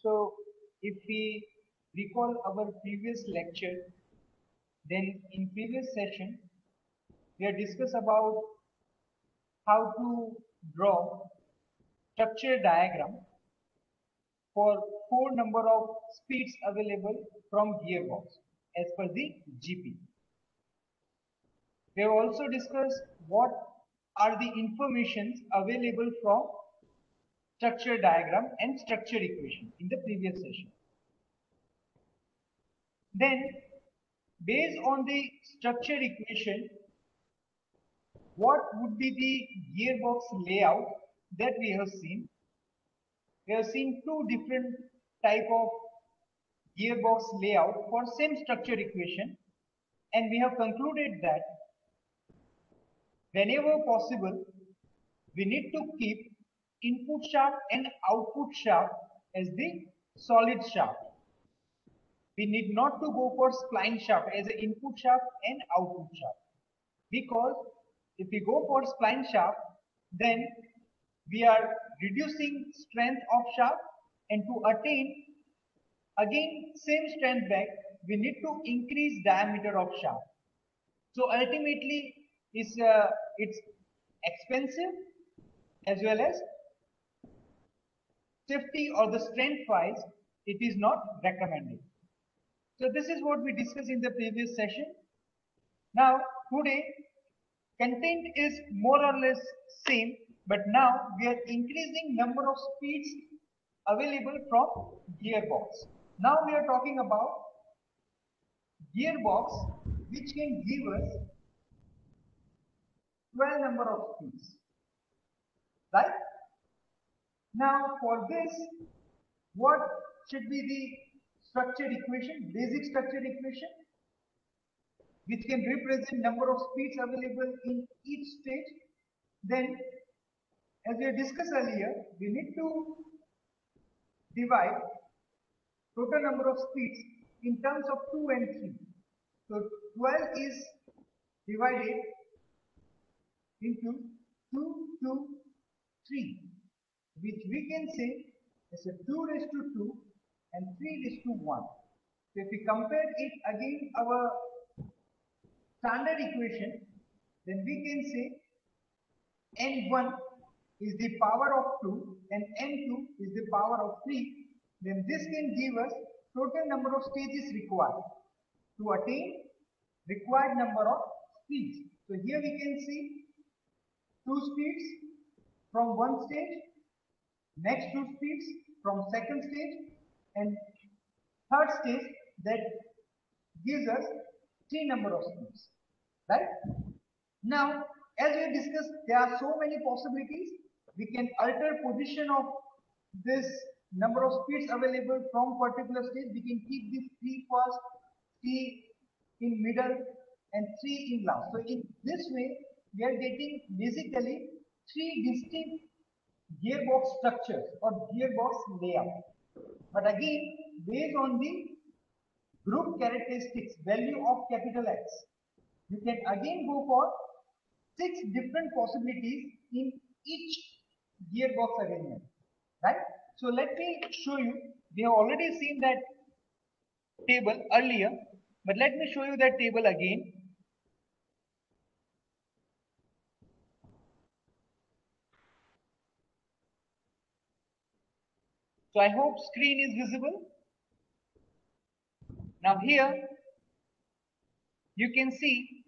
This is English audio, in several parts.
So if we recall our previous lecture, then in previous session, we have discussed about how to draw structure diagram for 4 number of speeds available from gearbox as per the GP. We have also discussed what are the informations available from structure diagram and structure equation in the previous session. Then, based on the structure equation, what would be the gearbox layout that we have seen? We have seen two different type of gearbox layout for same structure equation, and we have concluded that whenever possible, we need to keep input shaft and output shaft as the solid shaft. We need not to go for spline shaft as an input shaft and output shaft, because if we go for spline shaft, then we are reducing strength of shaft, and to attain again same strength back, we need to increase diameter of shaft. So ultimately it's expensive as well as safety or the strength wise it is not recommended. So this is what we discussed in the previous session. Now today content is more or less same, but now we are increasing number of speeds available from gearbox. Now we are talking about gearbox which can give us 12 number of speeds, right? Now for this, what should be the structure equation, basic structure equation, which can represent number of speeds available in each stage? Then, as we discussed earlier, we need to divide total number of speeds in terms of 2 and 3. So 12 is divided into 2, 2, 3, which we can say is a 2 raised to 2 and 3 raised to 1. So if we compare it against our standard equation, then we can say n1 is the power of 2 and n2 is the power of 3. Then this can give us total number of stages required to attain required number of speeds. So here we can see 2 speeds from one stage, next 2 speeds from second stage, and third stage that gives us 3 number of speeds, right? Now, as we discussed, there are so many possibilities. We can alter position of this number of speeds available from particular stage. We can keep this 3 first, 3 in middle, and 3 in last. So in this way, we are getting basically 3 distinct gearbox structures or gearbox layout. But again, based on the group characteristics value of capital X, you can again go for 6 different possibilities in each gearbox arrangement, right? So let me show you. We have already seen that table earlier, but let me show you that table again. So I hope screen is visible. Now here you can see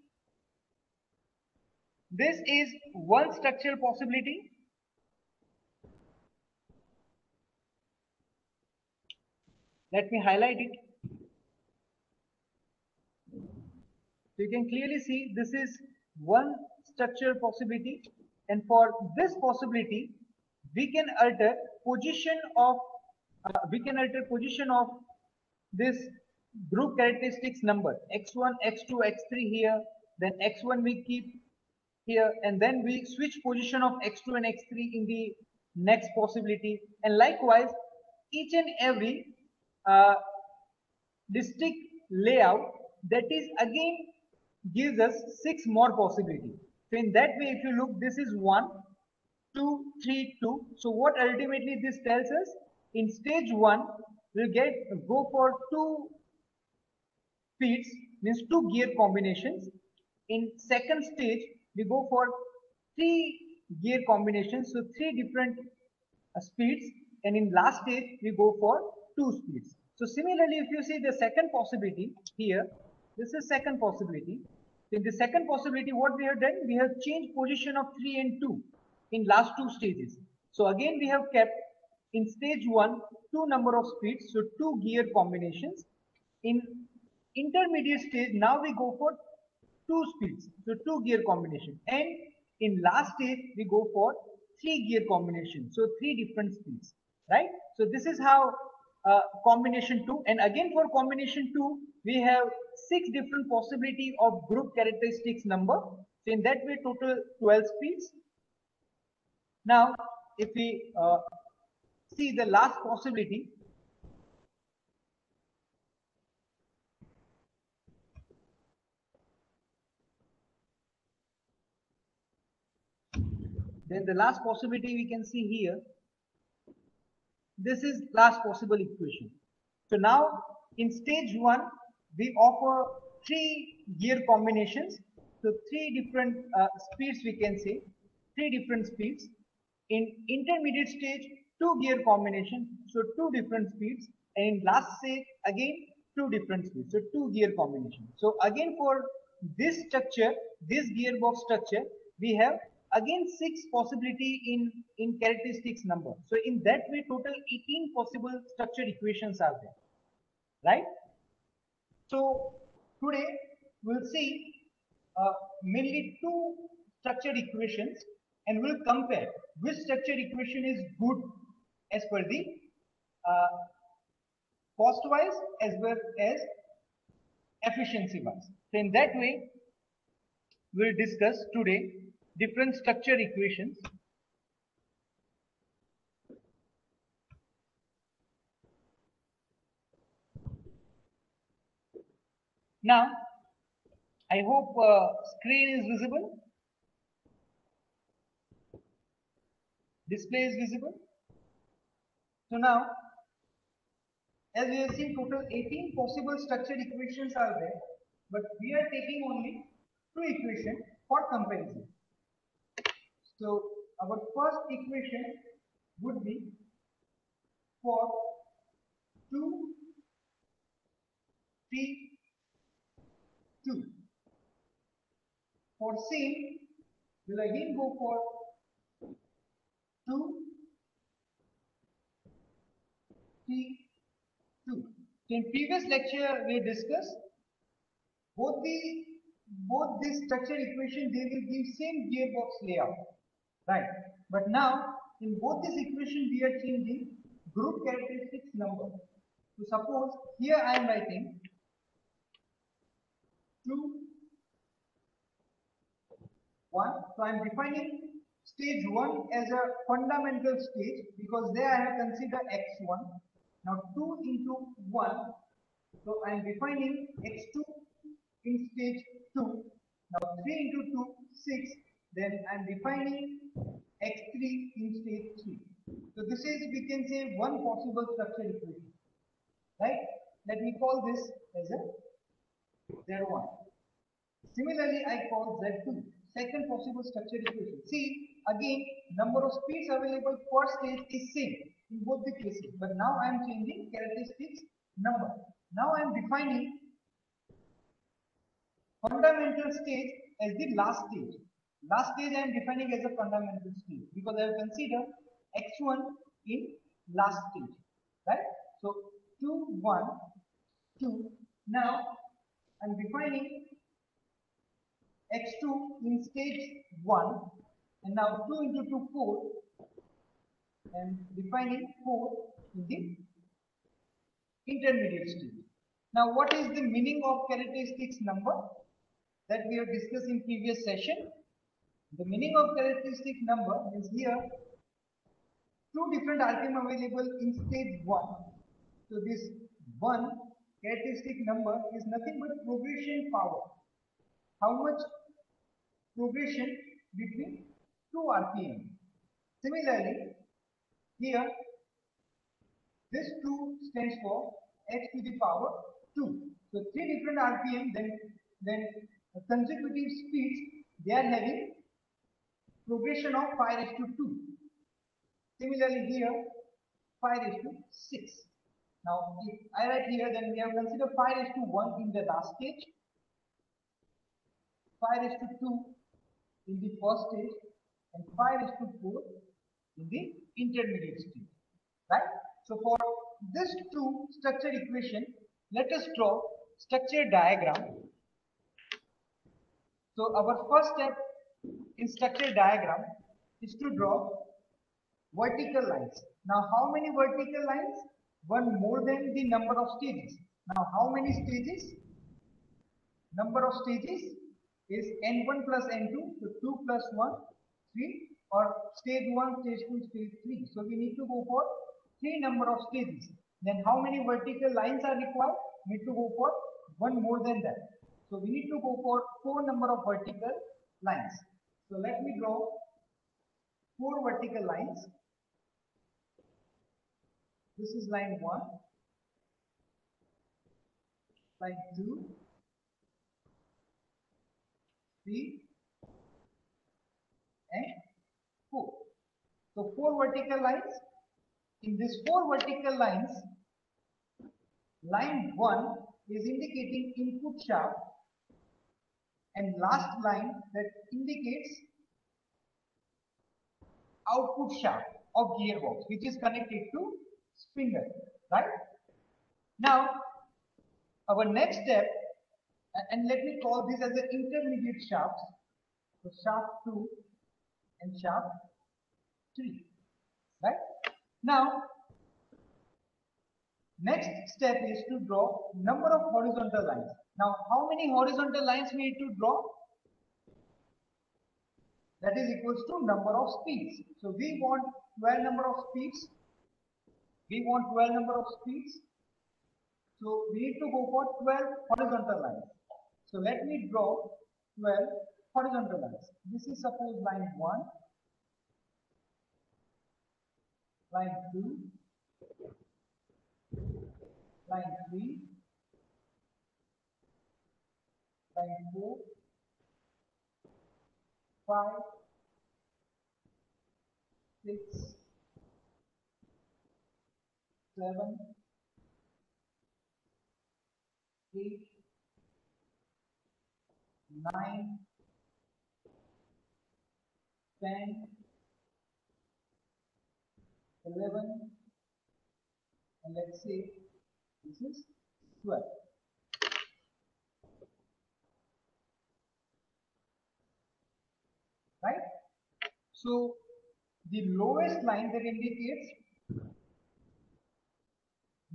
this is one structural possibility. Let me highlight it. So you can clearly see this is one structural possibility, and for this possibility we can alter position of this group characteristics number x1, x2, x3 here, then x1 we keep here, and then we switch position of x2 and x3 in the next possibility, and likewise each and every distinct layout that is again gives us 6 more possibilities. So in that way, if you look, this is 1, 2, 3, 2. So what ultimately this tells us? In stage 1, we'll go for two speeds, means two gear combinations. In second stage, we go for three gear combinations, so three different speeds, and in last stage, we go for two speeds. So similarly, if you see the second possibility here, this is second possibility. In the second possibility, what we have done, we have changed position of 3 and 2 in last two stages. So again, we have kept in stage 1 two number of speeds, so two gear combinations. In intermediate stage, now we go for two speeds, so two gear combination, and in last stage we go for three gear combination, so three different speeds, right? So this is how combination 2, and again for combination 2 we have six different possibility of group characteristics number. So in that way total 12 speeds. Now if we see the last possibility, then the last possibility we can see here, this is last possible equation. So now in stage 1 we offer three gear combinations, so three different speeds, we can say three different speeds. In intermediate stage, two gear combination, so two different speeds, and in last stage again two different speeds, so two gear combination. So again for this structure, this gearbox structure, we have again six possibility in characteristics number. So in that way total 18 possible structure equations are there, right? So today we'll see mainly two structured equations, and we'll compare which structured equation is good as per the uh, cost wise as well as efficiency wise. So in that way we'll discuss today different structured equations. Now I hope screen is visible, display is visible. So now, as we have seen, total 18 possible structured equations are there, but we are taking only two equations for comparison. So our first equation would be for 2, 3, 2. For same, we'll again go for 2, 3, 2. So in previous lecture we discussed both this structure equation, they will give same gearbox layout, right? But now in both this equation we are changing group characteristics number. So suppose here I am writing 2, 1. So I am defining stage 1 as a fundamental stage because there I have considered x1. Now 2 into 1. So I am defining x2 in stage 2. Now 3 into 2, 6. Then I am defining x3 in stage 3. So this is, we can say, one possible structure equation, right? Let me call this as a Z1. Similarly, I call Z2, second possible structure equation. See, again, number of speeds available per stage is same in both the cases, but now I am changing characteristics number. Now I am defining fundamental stage as the last stage. Last stage I am defining as a fundamental stage because I have considered x1 in last stage, right? So 2, 1, 2. Now I am defining x2 in stage 1, and now 2 into 2, 4, and defining 4 in the intermediate stage. Now what is the meaning of characteristics number that we have discussed in previous session? The meaning of characteristic number is here two different RPM available in stage 1. So this 1 characteristic number is nothing but progression power. How much progression between 2 RPM. Similarly, here This 2 stands for h to the power 2. So 3 different RPM, then consecutive speeds, they are having progression of 5 raised to 2. Similarly here 5 raised to 6. Now if I write here, then we have considered 5 raised to 1 in the last stage, 5 raised to 2 in the first stage, and 5 raised to 4 in the intermediate stage, right? So for this two structure equation, let us draw structure diagram. So our first step in structure diagram is to draw vertical lines. Now how many vertical lines? One more than the number of stages. Now how many stages? Number of stages is n1 plus n2, so 2 plus 1, 3, or stage 1, stage 2, stage 3. So we need to go for 3 number of stages. Then how many vertical lines are required? We need to go for one more than that. So we need to go for 4 number of vertical lines. So let me draw 4 vertical lines. This is line 1, line 2, 3, and 4. So 4 vertical lines. In these 4 vertical lines, line 1 is indicating input shaft, and last line that indicates output shaft of gearbox, which is connected to spindle, right? Now our next step, and let me call this as an intermediate shaft, so shaft 2 and shaft 3, right? Now next step is to draw number of horizontal lines. Now how many horizontal lines we need to draw? That is equals to number of speeds. So we want 12 number of speeds. We want 12 number of speeds. So we need to go for 12 horizontal lines. So let me draw 12 horizontal lines. This is suppose line 1, line 2, line 3, line 4, 5, 6, 7, 8, 9, 10, 11, and let's say this is 12. Right? So the lowest line that indicates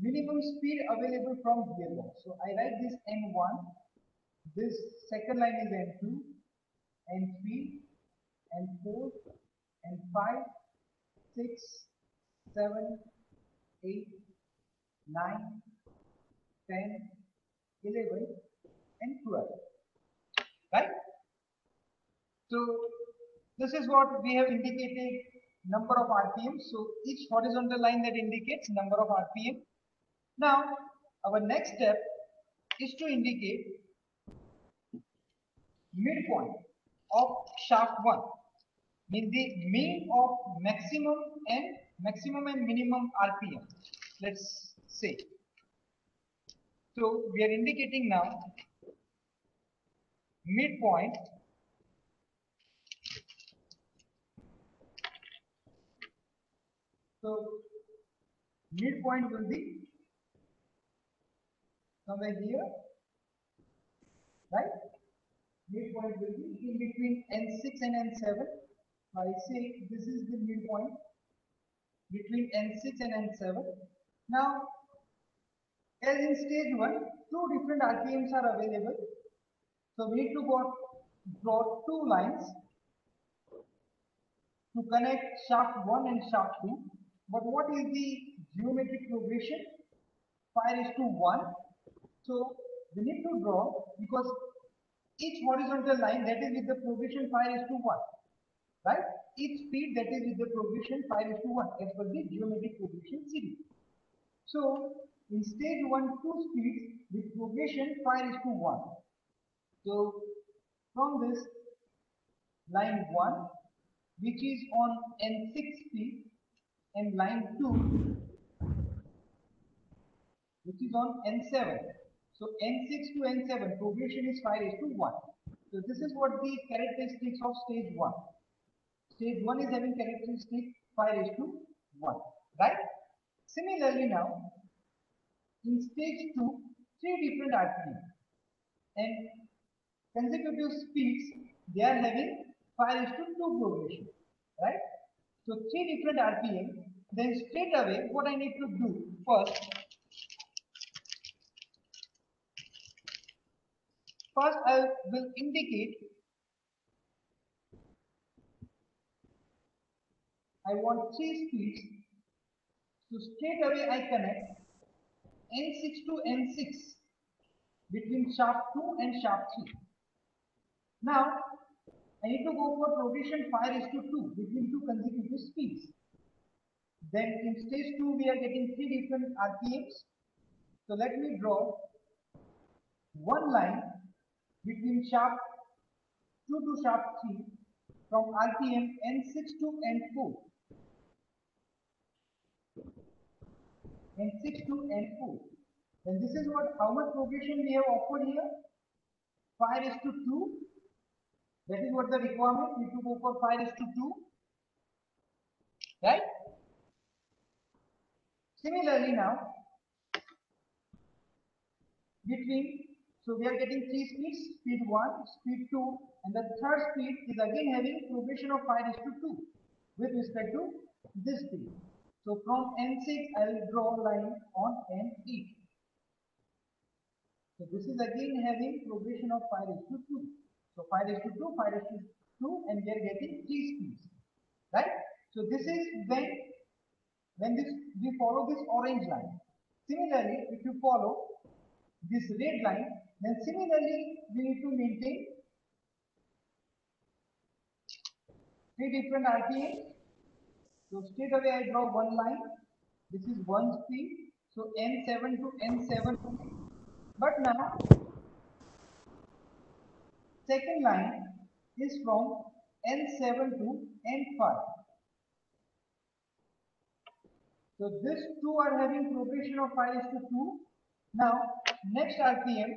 minimum speed available from gearbox. So I write this N1, this second line is N2, N3, N4, N5, 6, 7, 8, 9, 10, 11, and 12. Right? So this is what we have indicated number of RPM. So each horizontal line that indicates number of RPM. Now our next step is to indicate midpoint of shaft 1, means the mean of maximum and minimum RPM. Let's say. So we are indicating now midpoint midpoint will be somewhere here, right? Midpoint will be in between N6 and N7. I say this is the midpoint between N6 and N7. Now, as in stage 1, 2 different RPMs are available. So we need to draw 2 lines to connect shaft 1 and shaft 2. But what is the geometric progression? 5 is to 1. So we need to draw, because each horizontal line that is with the progression 5 is to 1, right? Each speed that is with the progression 5 is to 1 as per the geometric progression series. So in stage 1, 2 speeds with progression 5:1. So from this line 1, which is on N6 speed, and line 2, which is on N7. So N6 to N7 progression is 5:1. So this is what the characteristics of stage 1. Stage 1 is having characteristic 5:1, right? Similarly now, in stage 2, 3 different RPM and consecutive speeds, they are having 5:2 progression, right? So 3 different RPM, then straight away what I need to do first I will indicate, I want 3 speeds, so straight away I connect N6 to N6 between shaft 2 and shaft 3. Now I need to go for progression 5:2 between 2 consecutive speeds. Then in stage 2 we are getting 3 different RPMs. So let me draw one line between shaft 2 to shaft 3 from RPM N6 to N4. N6 to N4. Then this is what, how much progression we have offered here? 5:2. That is what the requirement. We need to go for 5:2. Right? Similarly now, between, so we are getting 3 speeds, speed 1, speed 2, and the third speed is again having progression of 5:2 with respect to this speed. So from N6 I will draw a line on N8. So this is again having progression of 5:2. So 5:2, 5:2, and we are getting 3 speeds, right? So this is when this we follow this orange line. Similarly, if you follow this red line, then similarly we need to maintain 3 different RPMs. So straight away I draw one line. This is one speed. So N7 to N7. But now second line is from N7 to N5. So these two are having progression of 5:2. Now next RPM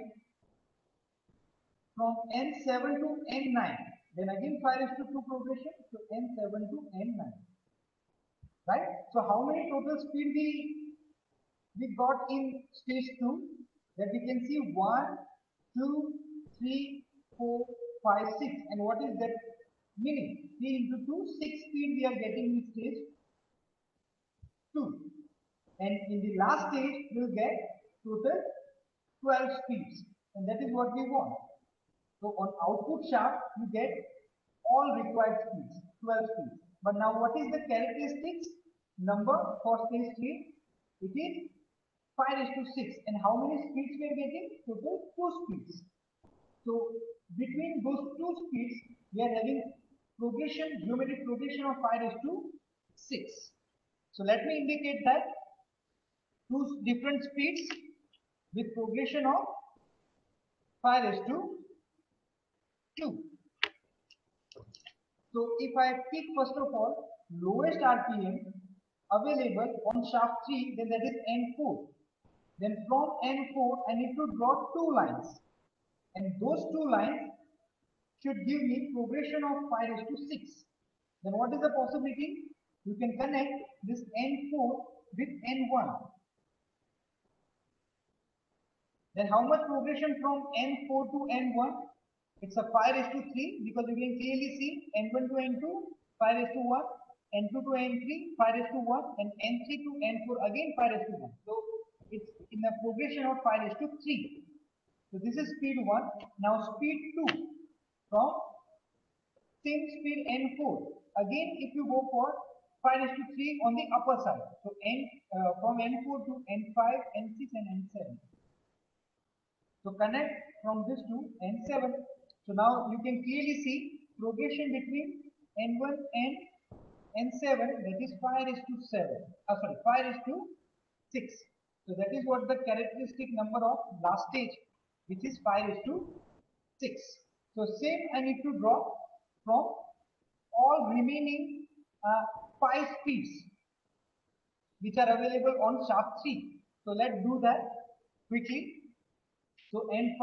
from N7 to N9. Then again 5:2 progression. So N7 to N9. Right? So how many total speed we got in stage 2? That we can see 1, 2, 3, 4, 5, 6. And what is that meaning? 3 into 2, 6 speed we are getting in stage 2. And in the last stage, we will get total 12 speeds. And that is what we want. So on output shaft, you get all required speeds, 12 speeds. But now what is the characteristics number for stage 3? It is 5:6. And how many speeds we are getting? Total 2 speeds. So between those 2 speeds, we are having progression, geometric progression of 5:6. So let me indicate that 2 different speeds with progression of 5:2. So if I pick first of all lowest RPM available on shaft 3, then that is N4. Then from N4 I need to draw 2 lines, and those 2 lines should give me progression of 5:6. Then what is the possibility? You can connect this N4 with N1. Then how much progression from N4 to N1? It's a 5:3, because you can clearly see N1 to N2 5:1, N2 to N3 5:1, and N3 to N4 again 5:1. So it's in a progression of 5:3. So this is speed 1. Now speed 2 from same speed N4. Again, if you go for 5:3 on the upper side, so from N4 to N5, N6, and N7. So connect from this to N7. So now you can clearly see progression between N1 and N7, that is 5:7. 5:6. So that is what the characteristic number of last stage, which is 5 is to 6. So same I need to draw from all remaining 5 speeds which are available on shaft 3. So let's do that quickly. So N5,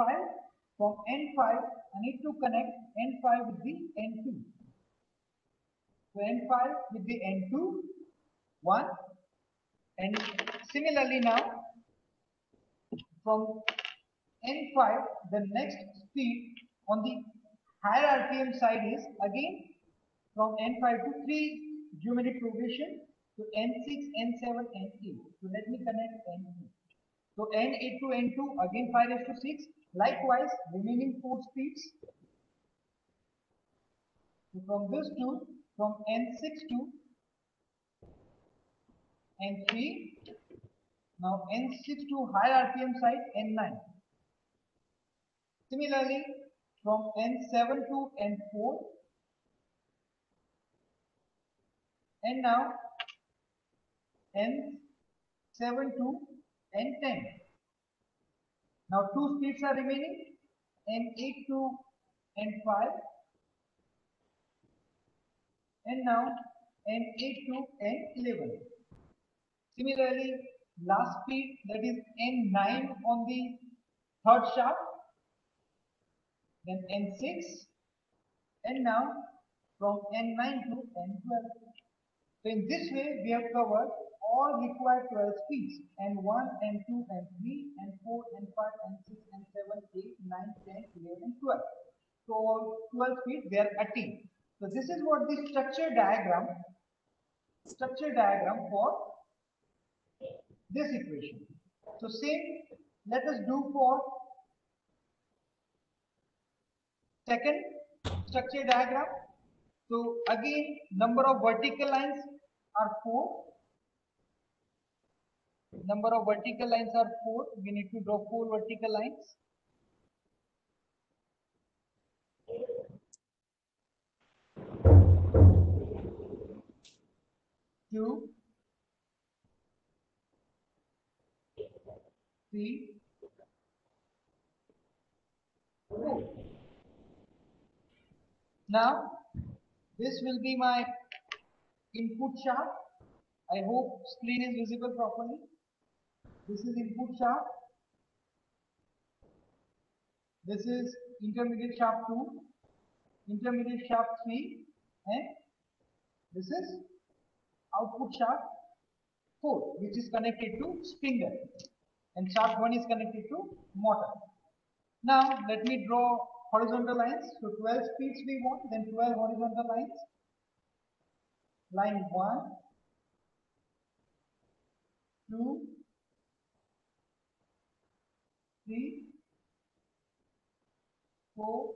from N5 I need to connect N5 with the N2. So N5 with the N2, 1, and similarly now from N5 the next speed on the higher RPM side is again from N5 to 3 geometric progression to N6, N7, N8. So let me connect N2. So N8 to N2 again 5 raised to 6. Likewise remaining 4 speeds. So from this to from N6 to N3. Now N6 to higher RPM side N9. Similarly from N7 to N4. And now N7 to N10. Now two speeds are remaining, N8 to N5, and now N8 to N11. Similarly, last speed, that is N9 on the third shaft, then N6, and now from N9 to N12. So in this way, we have covered all required 12 speeds, N1, N2, N3, N4, N5, N6, N7, 8, 9, 10, 11, and 12. So all 12 speeds they are attained. So this is what the structure diagram for this equation. So same let us do for second structure diagram. So again number of vertical lines are 4. Number of vertical lines are 4. We need to draw 4 vertical lines. 2, 3, 4. Now this will be my input shaft. I hope screen is visible properly. This is input shaft. This is intermediate shaft 2, intermediate shaft 3, and this is output shaft 4, which is connected to spindle, and shaft 1 is connected to motor. Now let me draw horizontal lines. So 12 speeds we want, then 12 horizontal lines. Line 1, 2, 3, 4,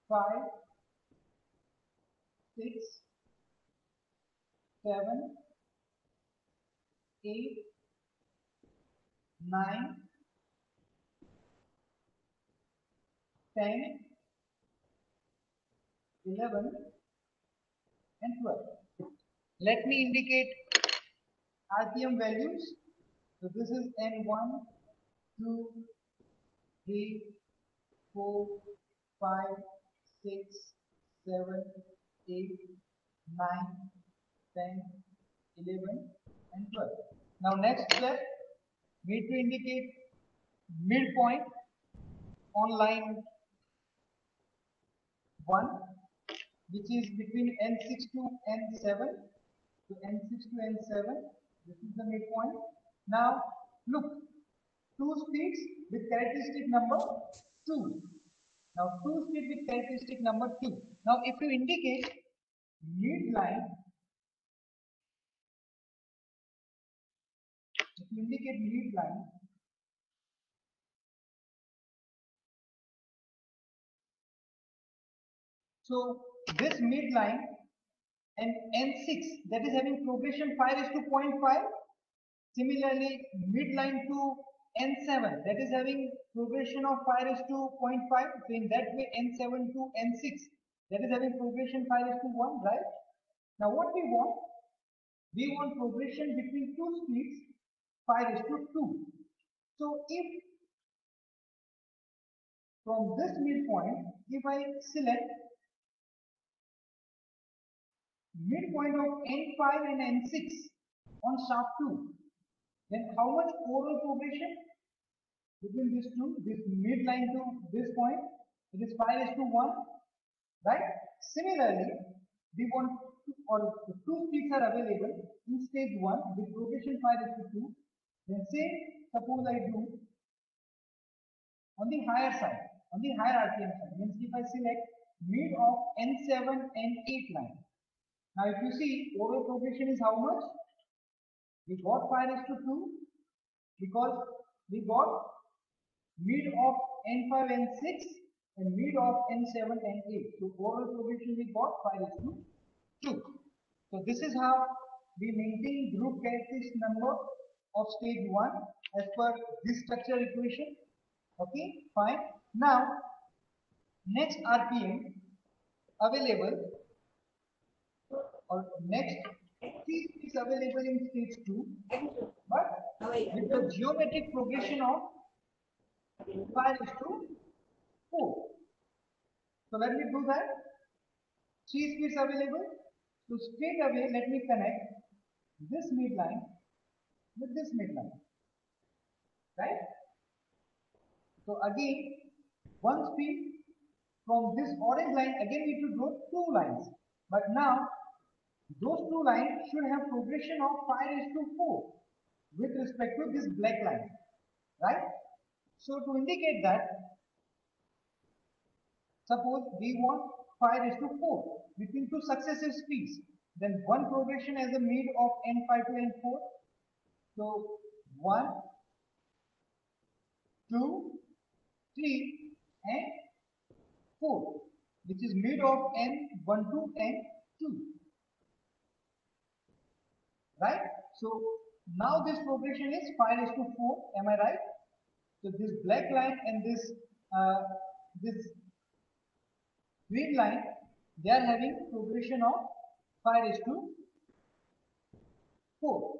5, 6, 7, 8, 9, 10, 11, and 12. Let me indicate RPM values. So this is N1, 2, 3, 4, 5, 6, 7, 8, 9, 10, 11, and 12. Now next step, we need to indicate midpoint on line 1, which is between N6 to N7. So N6 to N7, this is the midpoint. Now look, two speeds with characteristic number 2. Now two speed with characteristic number 2. Now if you indicate midline, so this midline and N6 that is having progression 5 is to 0.5. Similarly, midline to N7 that is having progression of 5 is to 0.5. So in that way N7 to N6 that is having progression 5 is to 1, right? Now what we want progression between two speeds 5 is to 2. So if from this midpoint, if I select midpoint of N5 and N6 on shaft 2, then how much overall progression between these two, this midline to this point, it is 5 is to 1, right? Similarly, we want or the two speeds are available in stage 1 with progression 5 is to 2. Then say, suppose I do on the higher side, on the higher RPM side, means if I select mid of N7 and 8 line. Now if you see, overall progression is how much? We got 5 is to 2 because we got mid of N5 and 6 and mid of N7 and 8. So overall progression we got 5 is to 2. So this is how we maintain group characteristic number of stage 1 as per this structure equation. Okay, fine. Now, next RPM available or next C is available in stage 2, but with the geometric progression of 5 is to 4. So let me do that. 3 speeds available. So straight away, let me connect this midline with this midline, right? So again, one speed from this orange line, again we need to draw two lines. But now, those two lines should have progression of 5 is to 4 with respect to this black line, right? So to indicate that, suppose we want 5 is to 4 between two successive speeds, then one progression as a mid of N5 to N4. So 1, 2, 3 and 4, which is mid of N1 to N2, right? So now this progression is 5 is to 4, am I right? So this black line and this green line, they are having progression of 5 is to 4,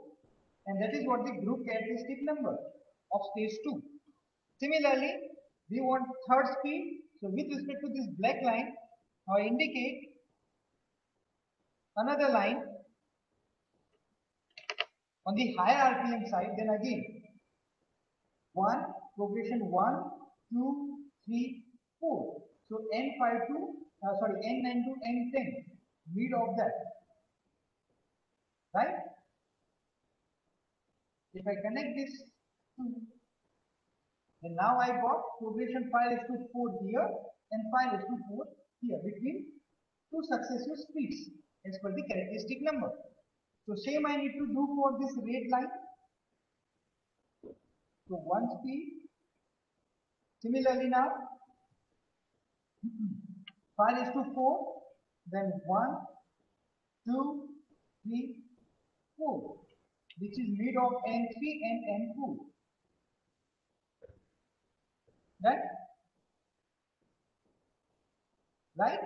and that is what the group characteristic number of stage 2. Similarly, we want third speed. So with respect to this black line, I indicate another line on the higher RPM side. Then again, 1 progression 1, 2, 3, 4. So N5 to N9 to N10, mid of that, right? If I connect this two, then now I got progression 5 is to 4 here and 5 is to 4 here between two successive speeds as per the characteristic number. So same I need to do for this red line. So one speed. Similarly now 5 is to 4, then 1, 2, 3, 4, which is mid of N3 and N2. Right?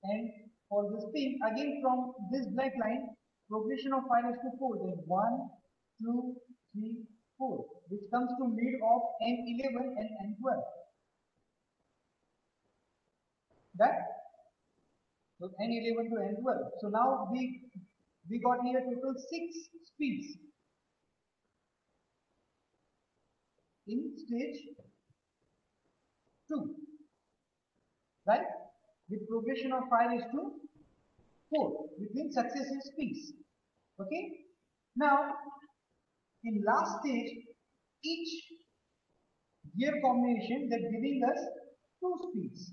And for this thing, again from this black line, progression of 5 is to 4, then 1, 2, 3, 4, which comes to mid of N11 and N12. That? So N11 to N12. So now we got here total 6 speeds in stage 2, right? With progression of 5 is to 4 between successive speeds. Okay? Now, in last stage, each gear combination that giving us 2 speeds,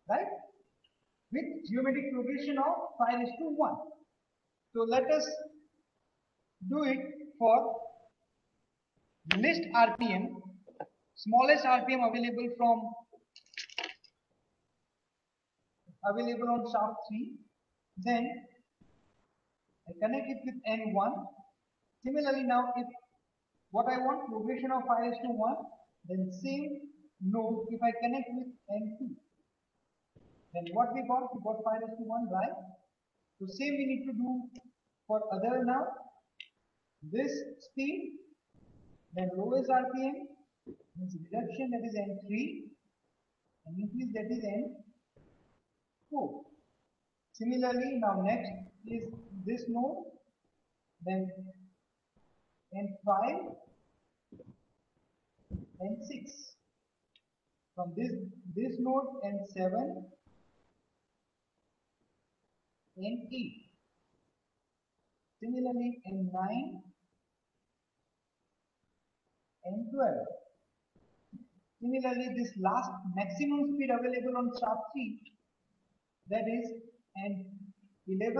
right? With geometric progression of 5 is to 1. So let us do it for list RPM, smallest RPM available on shaft 3. Then I connect it with N1. Similarly, now if what I want progression of 5 is to 1, then same node if I connect with N2. Then what we got 5 is to 1, right? So same we need to do for other now. This speed Then lowest RPM means reduction, that is N3, and increase, that is N4. Similarly, now next is this node, then N5, N6. From this node, N7, N8. Similarly, N9, N12. Similarly, this last maximum speed available on shaft 3, that is N11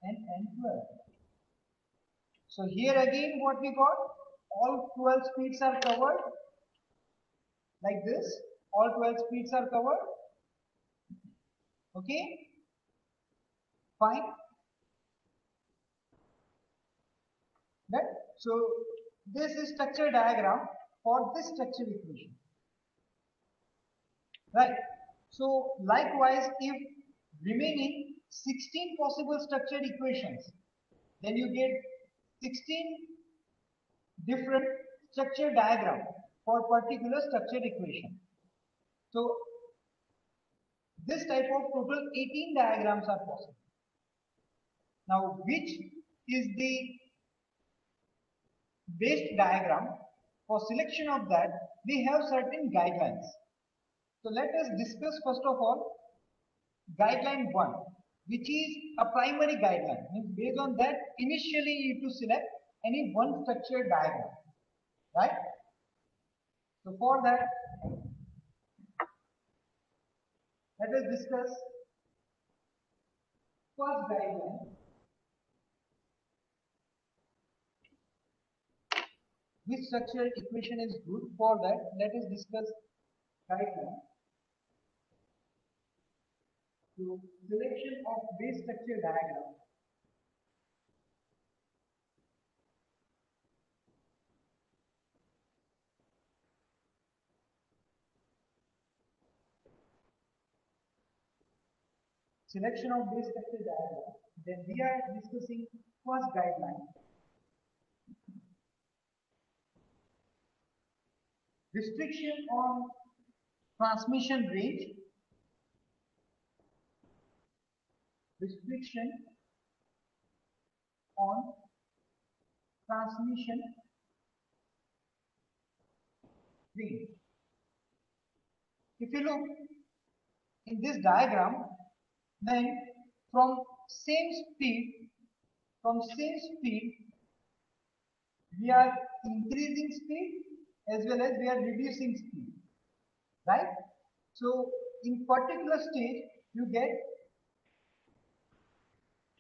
and N12. So here again what we got, all 12 speeds are covered like this, all 12 speeds are covered. Okay, fine. Right? So this is structure diagram for this structure equation. Right? So likewise, if remaining 16 possible structured equations, then you get 16 different structure diagram for particular structured equation. So this type of total 18 diagrams are possible. Now, which is the best diagram? For selection of that, we have certain guidelines. So let us discuss first of all guideline 1, which is a primary guideline. Means based on that, initially you need to select any one structure diagram, right? So for that, let us discuss first guideline. Which structure equation is good? For that, let us discuss guideline. So selection of base structure diagram. Selection of base structure diagram. Then we are discussing first guideline. Restriction on transmission range. Restriction on transmission range. If you look in this diagram, then from same speed, we are increasing speed as well as we are reducing speed, right? So in particular stage, you get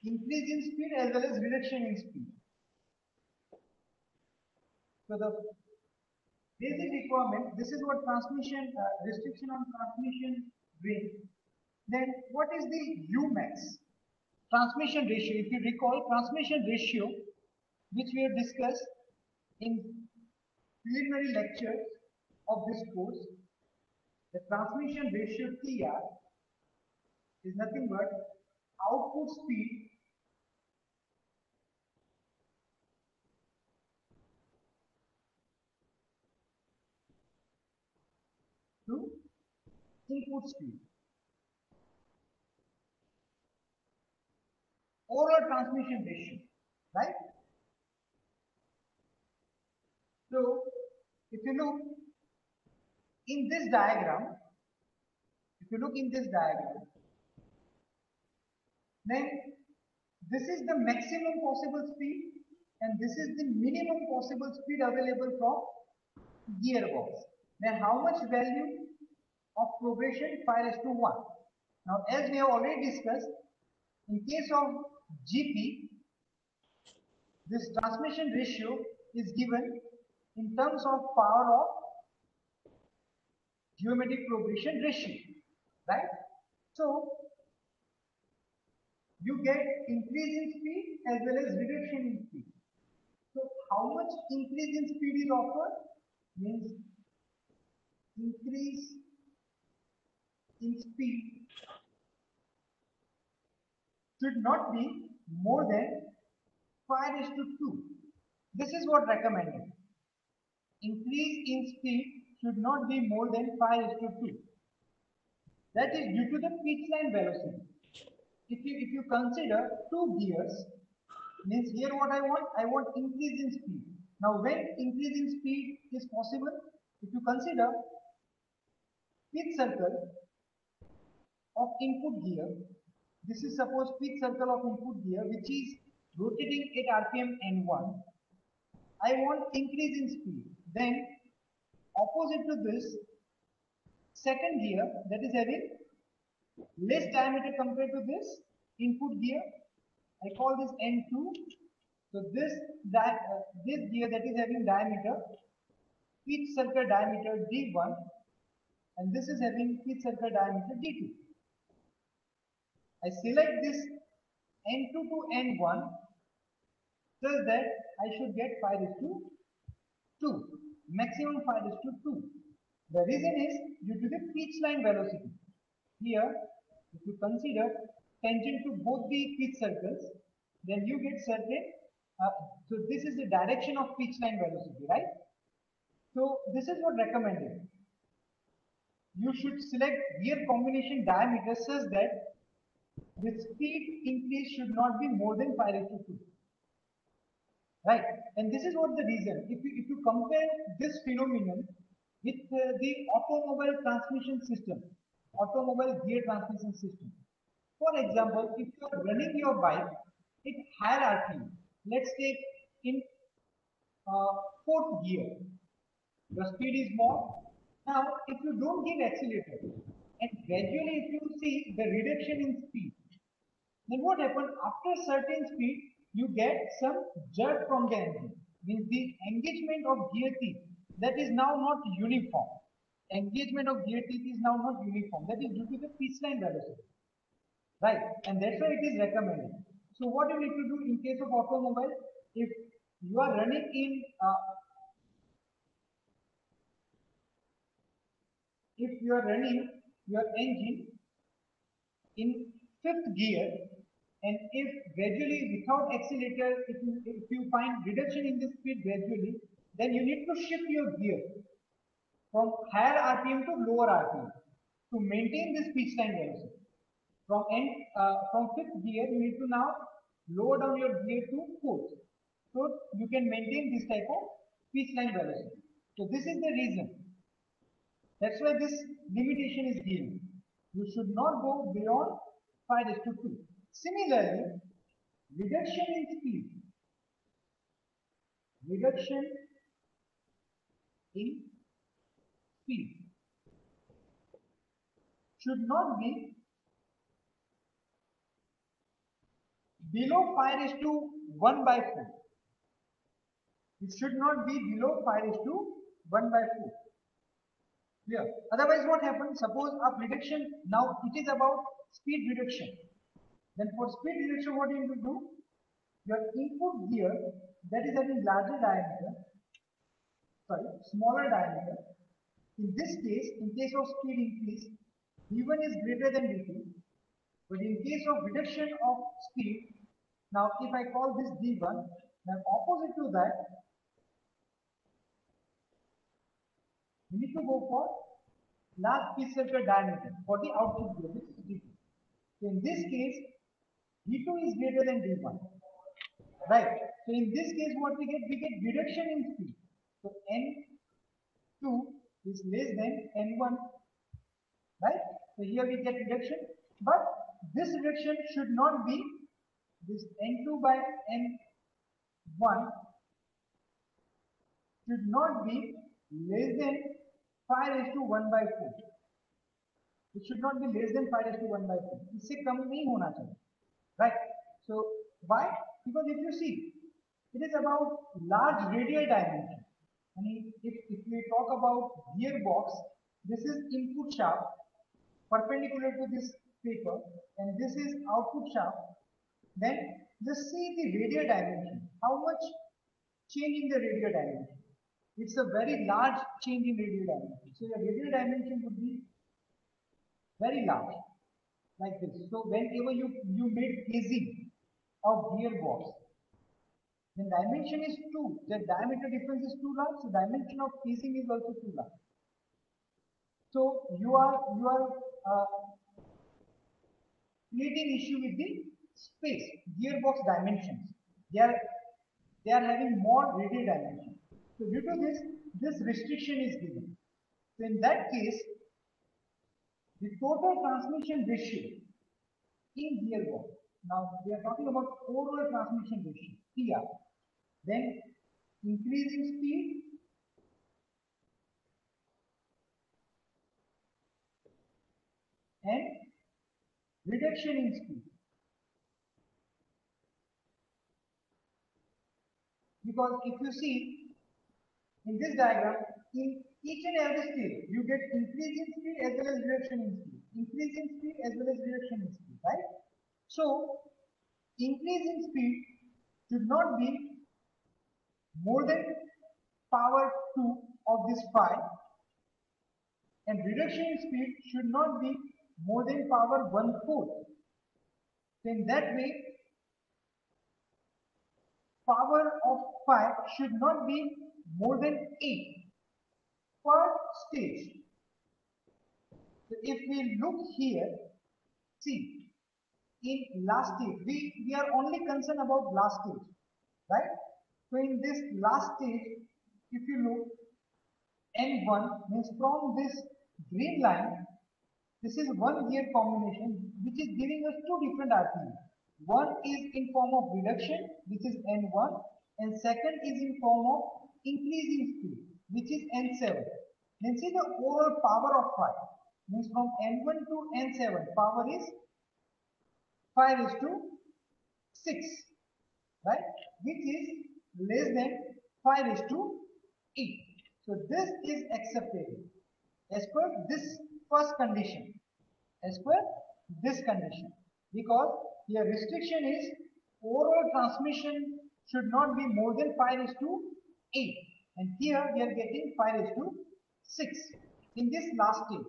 increase in speed as well as reduction in speed. So the basic requirement, this is what transmission, restriction on transmission range. Then what is the Umax? Transmission ratio. If you recall, transmission ratio, which we have discussed in preliminary lectures of this course, the transmission ratio TR is nothing but output speed to input speed. Overall transmission ratio, right? So if you look in this diagram, then this is the maximum possible speed and this is the minimum possible speed available from gearbox. Then how much value of progression? 5:1. Now as we have already discussed, in case of GP, this transmission ratio is given in terms of power of geometric progression ratio, right? So you get increase in speed as well as reduction in speed. So how much increase in speed is offered? Means increase in speed should not be more than 5:2. This is what recommended. increase in speed should not be more than 5:2. That is due to the pitch line velocity. If you consider two gears, means here what I want increase in speed. Now when increase in speed is possible, if you consider pitch circle of input gear, this is suppose pitch circle of input gear which is rotating at RPM N1. I want increase in speed. Then opposite to this, second gear that is having less diameter compared to this input gear, I call this N2. So this gear that is having diameter, pitch circle diameter D1, and this is having pitch circle diameter D2. I select this N2 to N1 such that I should get 5:2, maximum 5:2. The reason is due to the pitch line velocity. Here, if you consider tangent to both the pitch circles, then you get certain. So this is the direction of pitch line velocity, right? So this is what recommended. You should select gear combination diameter such that the speed increase should not be more than 5:2. Right, and this is what the reason. If you compare this phenomenon with the automobile transmission system, automobile gear transmission system. For example, if you are running your bike at higher RPM, let's take in fourth gear, the speed is more. Now, if you don't give accelerator, and gradually if you see the reduction in speed, then what happens after certain speed, you get some jerk from the engine. Means the engagement of gear teeth that is now not uniform. Engagement of gear teeth is now not uniform. That is due to the pitch line velocity, right? And that's why it is recommended. So what you need to do in case of automobile, if you are running in if you are running your engine in fifth gear, and if gradually without accelerator, if you find reduction in the speed gradually, then you need to shift your gear from higher RPM to lower RPM to maintain this pitch line velocity. From fifth gear, you need to now lower down your gear to fourth, so you can maintain this type of pitch line velocity. So this is the reason. That's why this limitation is given. You should not go beyond 5:2. Similarly, reduction in speed, reduction in speed should not be below 5:1/4. It should not be below 5:1/4. Clear? Otherwise, what happens? Suppose a reduction, now it is about speed reduction. Then for speed reduction, what you need to do? Your input gear that is having larger diameter, smaller diameter. In this case, in case of speed increase, V1 is greater than V2. But in case of reduction of speed, now if I call this D1, then opposite to that, we need to go for large pitch circle diameter for the output gear, which is D2. So in this case, D2 is greater than D1. Right. So in this case, what we get? We get reduction in speed. So N2 is less than N1. Right. So here we get reduction, but this reduction should not be this N2 by N1 should not be less than 5:1/4. It should not be less than 5:1/4. इससे कम नहीं होना चाहिए, right? So why? Because if you see, it is about large radial dimension. I mean, if we talk about gearbox, this is input shaft perpendicular to this paper, and this is output shaft. Then just see the radial dimension. How much change in the radial dimension? It's a very large change in radial dimension. So your radial dimension would be very large, like this. So whenever you made casing of gearbox, Then dimension is 2. The diameter difference is too large, so dimension of casing is also too large. So you are creating issue with the space, gearbox dimensions. They are they are having more radial dimension. So due to this restriction is given. So in that case, the total transmission ratio in gearbox. Now we are talking about overall transmission ratio (TR). Then increasing speed and reduction in speed. Because if you see in this diagram, in each and every stage, you get increase in speed as well as reduction in speed. Increase in speed as well as reduction in speed, right? So, increase in speed should not be more than power 2 of this phi, and reduction in speed should not be more than power 1/4. So in that way, power of phi should not be more than 8 per stage. So if we look here, see, in last stage, we are only concerned about last stage, right? So in this last stage, if you look, N1 means from this green line, this is one gear combination which is giving us two different RPM. One is in form of reduction, which is N1, and second is in form of increasing speed, which is N7. Then see the overall power of phi means from N1 to N7, power is 5:6, right? Which is less than 5:8. So this is acceptable as per this first condition. As per this condition, because your restriction is overall transmission should not be more than 5:8, and here we are getting 5:6 in this last stage.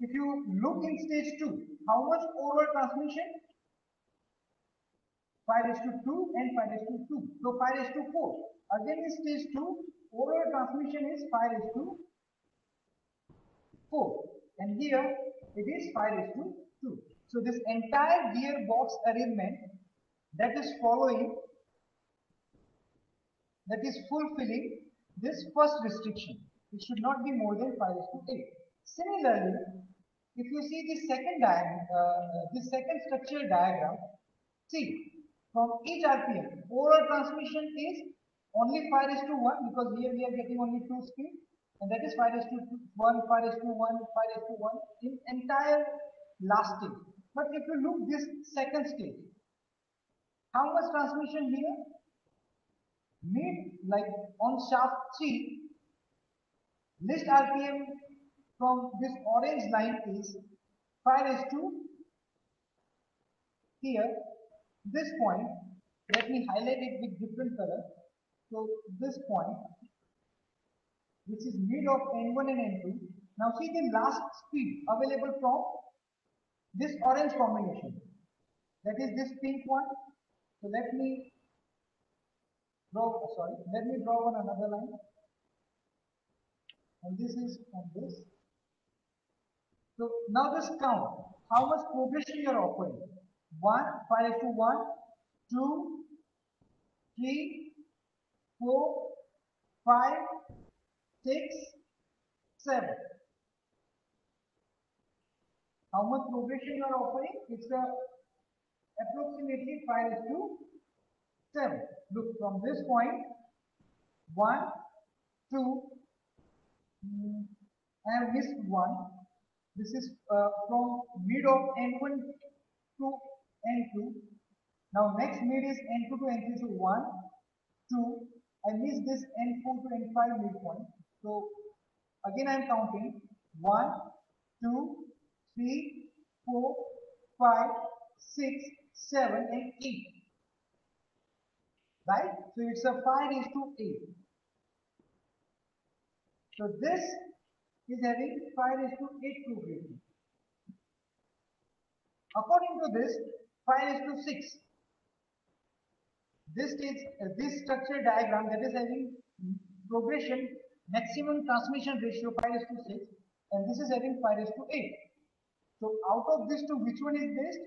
If you look in stage 2, how much overall transmission? 5:2 and 5:2. So 5:4. Again in stage 2, overall transmission is 5:4, and here it is 5:2. So this entire gearbox arrangement that is following, that is fulfilling this first restriction. It should not be more than 5:8. Similarly, if you see the second structural diagram, see, from each RPM, overall transmission is only 5:1, because here we are getting only 2 speed, and that is 5:1, 5:1, 5:1 in entire last stage. But if you look this second stage, how much transmission here? Mid, like on shaft 3, list RPM from this orange line is 5:, here, this point, let me highlight it with different color. So this point, which is mid of N1 and N2. Now see the last speed available from this orange combination. That is this pink one. So let me draw on another line. And this is on this. So now just count how much progression you are offering. 1, 5:1, 2, 3, 4, 5, 6, 7. How much progression you are offering? It's approximately 5:7. Look, from this point, 1, 2, I have missed one. This is from mid of N1 to N2. Now next mid is N2 to N3, so 1, 2. I missed this N4 to N5 midpoint. So again I am counting 1, 2, 3, 4, 5, 6, 7, and 8. Right? So it's a 5:8. So this is having 5:8 progression. According to this, 5:6. this structure diagram that is having progression maximum transmission ratio 5 is to 6 and this is having 5 is to 8. So out of these two, which one is best?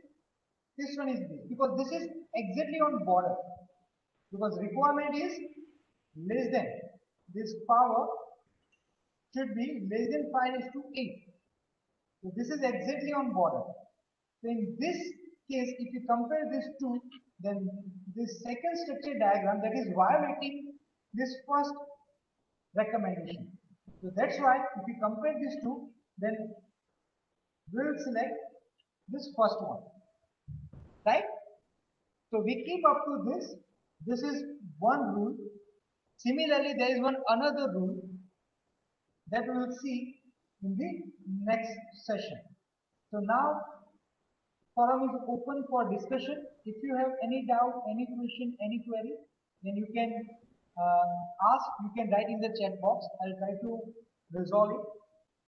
This one is best because this is exactly on border because requirement is less than this power should be less than 5 is to 8. So this is exactly on border. So in this case, if you compare these two, then this second structure diagram that is violating this first recommendation. So that's why if you compare these two, then we'll select this first one, right? So we keep up to this. This is one rule. Similarly, there is one another rule that we will see in the next session. So now forum is open for discussion. If you have any doubt, any question, any query, then you can ask, you can write in the chat box. I'll try to resolve it.